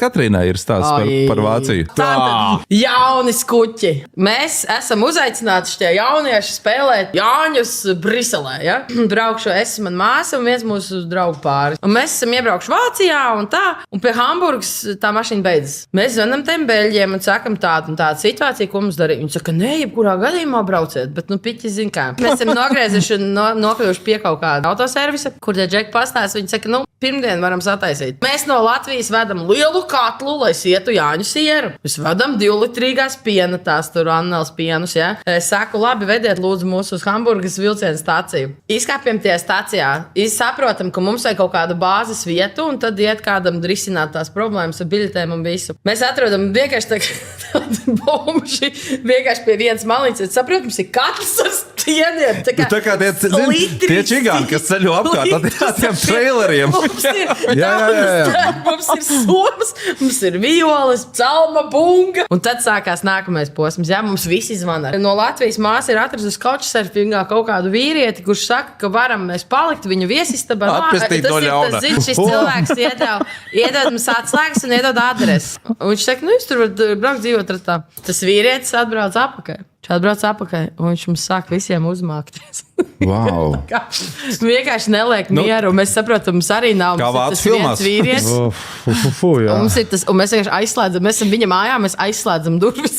Katrīnai ir stāsts par Vāciju. Tātad jauni skuķi. Mēs esam uzaicināti šie jaunieši spēlēt Jāņus Briselē. Ja? Braukšu es, man māsa un viens mūsu draugu pāris. Un mēs esam iebraukuši Vācijā un tā. Un pie Hamburgas tā mašīna beidzas. Mēs zvanam tiem beļģiem un sakam tādu situāciju, ko mums darīt. Viņi saka, ne, jebkurā gadījumā brauciet. Bet, piķi zin kā. Mēs esam nogriezuši un nokļuvuši pie kaut kāda autoservisa, kur tie džeki pastāsta. Viņi saka, pirmdien varam sataisīt. Mēs no Latvijas vedam lielu katlu, lai sietu Jāņu sieru. Mēs vedam 2-litrīgās piena, tās tur Annels pienus, ja. Es saku, labi, vediet lūdzu mūsu uz Hamburgas vilciena stāciju. Izkāpjam tie stācijā. Saprotam, ka mums vajag kaut kādu bāzes vietu, un tad iet kādam risināt tās problēmas ar biļetēm un visu. Mēs atrodam vienkārši tādu bomži, vienkārši pie vienas malītes. Saprotam, mums ir katls ar stieniem. Tā kā tie čigāni, kas ceļo apkārt tiem traileriem. Mums ir somas, mums ir violas, calma, bunga. Un tad sākās nākamais posms. Jā, mums visi zvana. No Latvijas māsa ir atradusi couchsurfingā kaut kādu vīrieti, kurš saka, ka varam mēs palikt viņu viesistabā. Atpestīt no ļauna. Šis cilvēks iedod mums atslēgas un iedod adresi. Un viņš saka, jūs tur varat braukt dzīvot ar tā. Tas vīrietis atbrauc apakaļ. Un viņš mums sāk visiem uzmākties. Wow. Vienkārši neliek mieru. Mēs saprotam, mums arī nav. Kā vācu filmās. Vīrietis. Mums ir tas, un mēs vienkārši aizslēdzam. Mēs esam viņa mājā, mēs aizslēdzam durvis.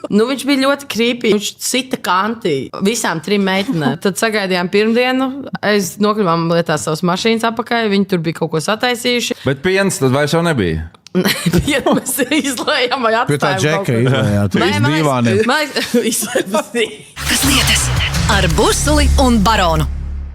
Viņš bija ļoti krīpīgi. Viņš sita kantī visām 3 meitenēm. Tad sagaidījām pirmdienu. Es nokļuvām lietās savas mašīnas apakaļ. Viņi tur bija kaut ko sataisījuši. Bet piens tad vairs jau nebija. Mēs izlējām vai atstājām. Pie tā džeka izlējāt. Izlējām. Kas lietas ar Busuli un Baronu?